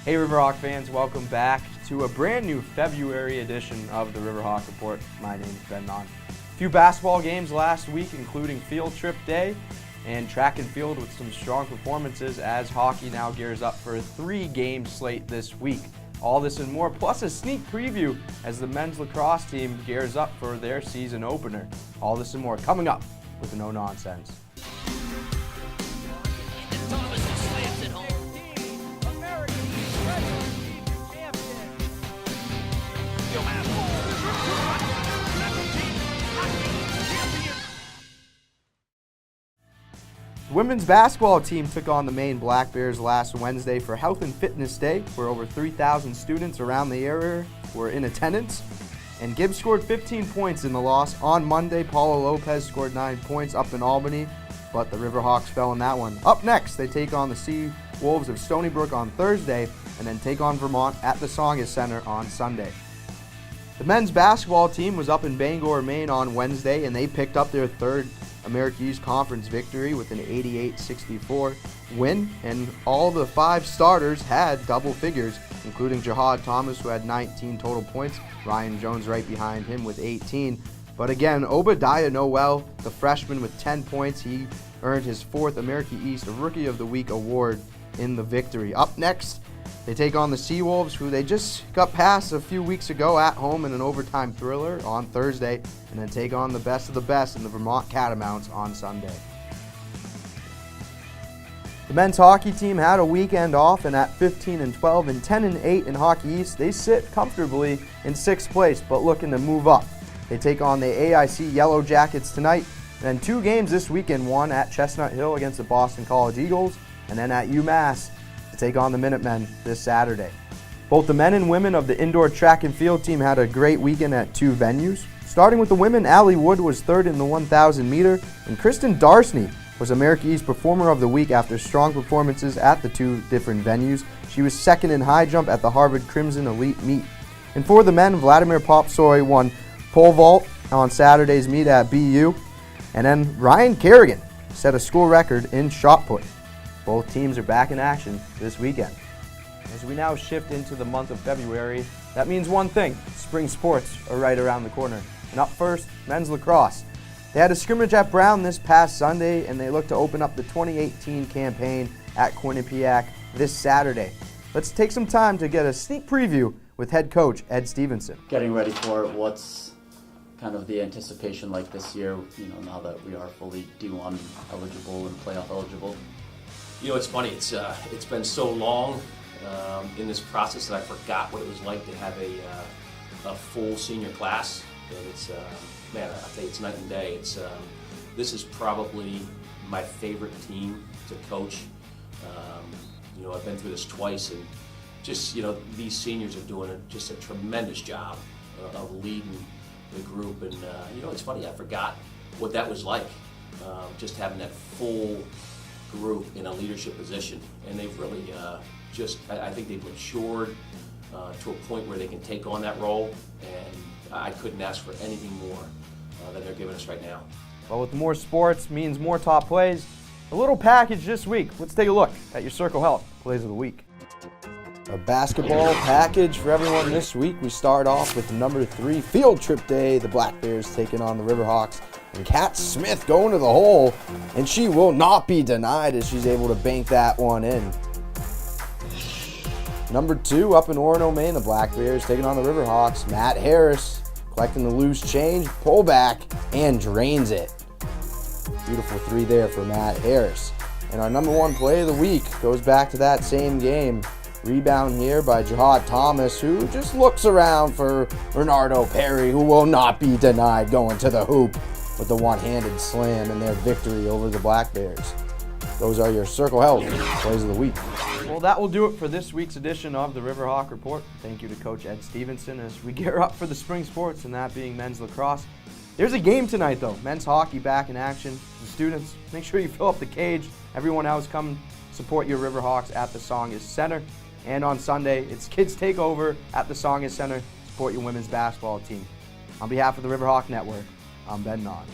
Hey Riverhawk fans, welcome back to a brand new February edition of the Riverhawk Report. My name is Ben Non. A few basketball games last week, including field trip day and track and field with some strong performances as hockey now gears up for a 3-game slate this week. All this and more, plus a sneak preview as the men's lacrosse team gears up for their season opener. All this and more coming up with the No Nonsense. The women's basketball team took on the Maine Black Bears last Wednesday for Health and Fitness Day, where over 3,000 students around the area were in attendance. And Gibbs scored 15 points in the loss. On Monday, Paula Lopez scored 9 points up in Albany, but the Riverhawks fell in that one. Up next, they take on the Sea Wolves of Stony Brook on Thursday, and then take on Vermont at the Songus Center on Sunday. The men's basketball team was up in Bangor, Maine on Wednesday, and they picked up their third America East Conference victory with an 88-64 win, and all the 5 starters had double figures, including Jihad Thomas, who had 19 total points, Ryan Jones right behind him with 18. But again, Obadiah Noel, the freshman with 10 points, he earned his 4th America East Rookie of the Week award in the victory. Up next, they take on the Sea Wolves, who they just got past a few weeks ago at home in an overtime thriller on Thursday, and then take on the best of the best in the Vermont Catamounts on Sunday. The men's hockey team had a weekend off, and at 15-12 and 10-8 in Hockey East, they sit comfortably in 6th place, but looking to move up. They take on the AIC Yellow Jackets tonight, and then 2 games this weekend, one at Chestnut Hill against the Boston College Eagles, and then at UMass to take on the Minutemen this Saturday. Both the men and women of the indoor track and field team had a great weekend at 2 venues. Starting with the women, Allie Wood was 3rd in the 1,000 meter, and Kristen Darsney was America East Performer of the Week after strong performances at the 2 different venues. She was 2nd in high jump at the Harvard Crimson Elite Meet. And for the men, Vladimir Popsoy won pole vault on Saturday's meet at BU, and then Ryan Kerrigan set a school record in shot put. Both teams are back in action this weekend. As we now shift into the month of February, that means one thing: spring sports are right around the corner. And up first, men's lacrosse. They had a scrimmage at Brown this past Sunday, and they look to open up the 2018 campaign at Quinnipiac this Saturday. Let's take some time to get a sneak preview with head coach Ed Stephenson. Getting ready for what's kind of the anticipation like this year, now that we are fully D1 eligible and playoff eligible. It's funny. It's been so long in this process that I forgot what it was like to have a full senior class. And it's man, I tell you, it's night and day. This is probably my favorite team to coach. I've been through this twice, and just these seniors are doing just a tremendous job of leading the group. And it's funny. I forgot what that was like, just having that full group in a leadership position, and they've really I think they've matured to a point where they can take on that role, and I couldn't ask for anything more than they're giving us right now. Well, with more sports means more top plays. A little package this week. Let's take a look at your Circle Health Plays of the Week. A basketball package for everyone this week. We start off with the number 3 field trip day. The Black Bears taking on the Riverhawks. And Kat Smith going to the hole, and she will not be denied as she's able to bank that one in. Number 2, up in Orono, Maine, the Black Bears taking on the Riverhawks. Matt Harris collecting the loose change, pull back, and drains it. Beautiful 3 there for Matt Harris. And our number 1 play of the week goes back to that same game. Rebound here by Jihad Thomas, who just looks around for Bernardo Perry, who will not be denied going to the hoop with the one-handed slam and their victory over the Black Bears. Those are your Circle Health Plays of the Week. Well, that will do it for this week's edition of the Riverhawk Report. Thank you to Coach Ed Stephenson as we gear up for the spring sports, and that being men's lacrosse. There's a game tonight, though. Men's hockey back in action. The students, make sure you fill up the cage. Everyone else, come support your Riverhawks at the Songus Center. And on Sunday, it's Kids Takeover at the Songus Center. Support your women's basketball team. On behalf of the Riverhawk Network, I'm Ben Non.